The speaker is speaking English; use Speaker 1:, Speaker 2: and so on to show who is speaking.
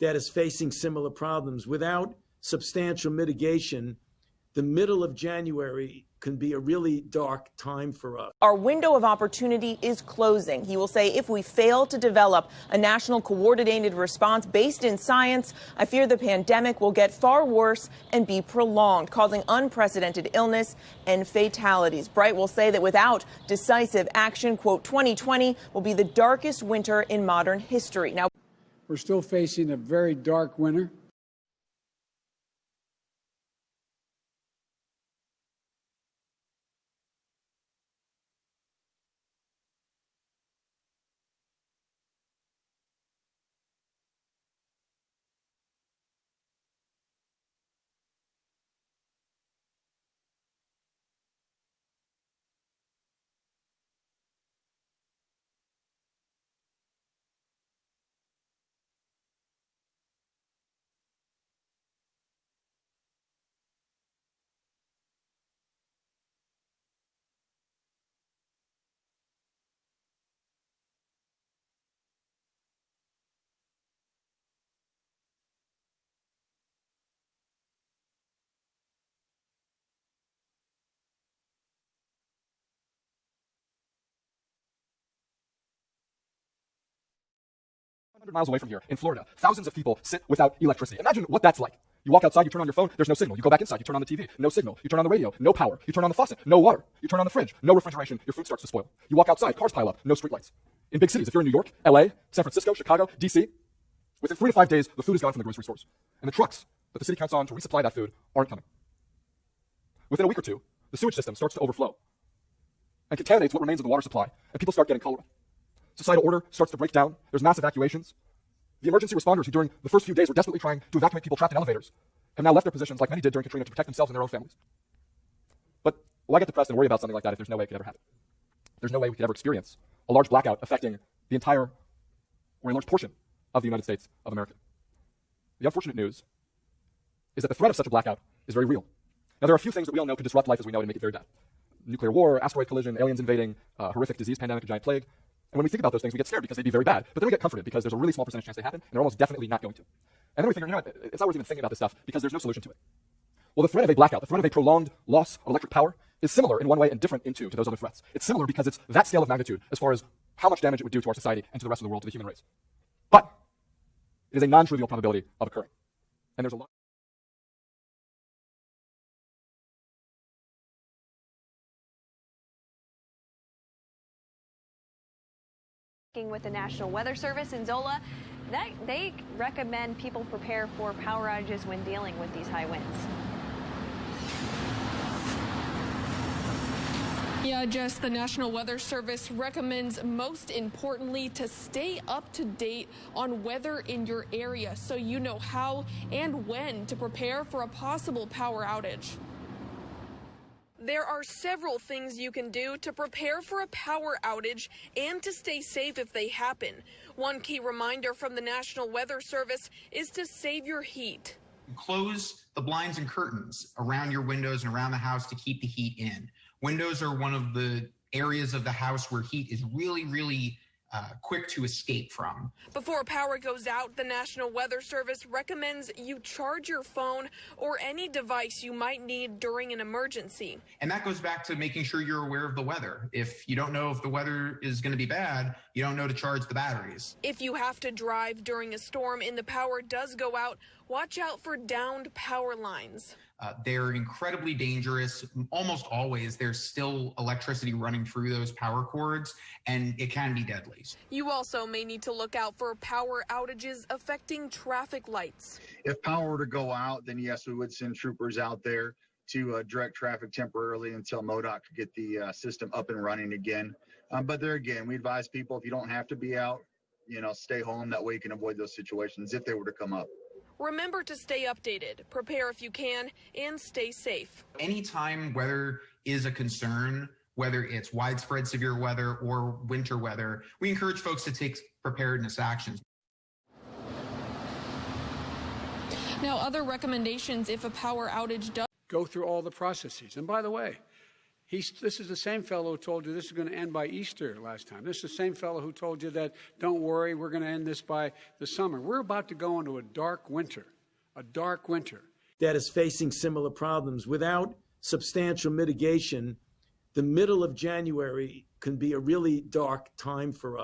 Speaker 1: that is facing similar problems. Without substantial mitigation, the middle of January can be a really dark time for us.
Speaker 2: Our window of opportunity is closing. He will say, if we fail to develop a national coordinated response based in science, I fear the pandemic will get far worse and be prolonged, causing unprecedented illness and fatalities. Bright will say that without decisive action, quote, 2020 will be the darkest winter in modern history. Now,
Speaker 3: we're still facing a very dark winter.
Speaker 4: Miles away from here, in Florida, thousands of people sit without electricity. Imagine what that's like. You walk outside, you turn on your phone, there's no signal. You go back inside, you turn on the TV, no signal. You turn on the radio, no power. You turn on the faucet, no water. You turn on the fridge, no refrigeration. Your food starts to spoil. You walk outside, cars pile up, no streetlights. In big cities, if you're in New York, LA, San Francisco, Chicago, DC, within 3 to 5 days, the food is gone from the grocery stores. And the trucks that the city counts on to resupply that food aren't coming. Within a week or two, the sewage system starts to overflow and contaminates what remains of the water supply, and people start getting cholera. Societal order starts to break down. There's mass evacuations. The emergency responders who during the first few days were desperately trying to evacuate people trapped in elevators have now left their positions like many did during Katrina to protect themselves and their own families. But why get depressed and worry about something like that if there's no way it could ever happen? There's no way we could ever experience a large blackout affecting the entire or a large portion of the United States of America. The unfortunate news is that the threat of such a blackout is very real. Now, there are a few things that we all know could disrupt life as we know it and make it very bad. Nuclear war, asteroid collision, aliens invading, horrific disease pandemic, a giant plague. And when we think about those things, we get scared because they'd be very bad. But then we get comforted because there's a really small percentage chance they happen, and they're almost definitely not going to. And then we figure, you know what, it's not worth even thinking about this stuff because there's no solution to it. Well, the threat of a blackout, the threat of a prolonged loss of electric power is similar in one way and different in two to those other threats. It's similar because it's that scale of magnitude as far as how much damage it would do to our society and to the rest of the world, to the human race. But it is a non-trivial probability of occurring. And there's a lot.
Speaker 5: With the National Weather Service in Zola, they recommend people prepare for power outages when dealing with these high winds.
Speaker 6: Yeah, Jess, the National Weather Service recommends, most importantly, to stay up to date on weather in your area so you know how and when to prepare for a possible power outage. There are several things you can do to prepare for a power outage and to stay safe if they happen. One key reminder from the National Weather Service is to save your heat.
Speaker 7: Close the blinds and curtains around your windows and around the house to keep the heat in. Windows are one of the areas of the house where heat is really quick to escape from.
Speaker 6: Before power goes out, the National Weather Service recommends you charge your phone or any device you might need during an emergency.
Speaker 7: And that goes back to making sure you're aware of the weather. If you don't know if the weather is going to be bad, you don't know to charge the batteries.
Speaker 6: If you have to drive during a storm and the power does go out, watch out for downed power lines.
Speaker 7: They're incredibly dangerous. Almost always there's still electricity running through those power cords, and it can be deadly.
Speaker 6: You also may need to look out for power outages affecting traffic lights.
Speaker 8: If power were to go out, then yes, we would send troopers out there to direct traffic temporarily until MoDOT could get the system up and running again. But there again, we advise people, if you don't have to be out, stay home. That way you can avoid those situations if they were to come up.
Speaker 6: Remember to stay updated, prepare if you can, and stay safe.
Speaker 7: Anytime weather is a concern, whether it's widespread severe weather or winter weather, we encourage folks to take preparedness actions.
Speaker 6: Now, other recommendations if a power outage does
Speaker 3: Go through all the processes. And by the way, This is the same fellow who told you this is going to end by Easter last time. This is the same fellow who told you that, don't worry, we're going to end this by the summer. We're about to go into a dark winter
Speaker 1: that is facing similar problems. Without substantial mitigation, the middle of January can be a really dark time for us.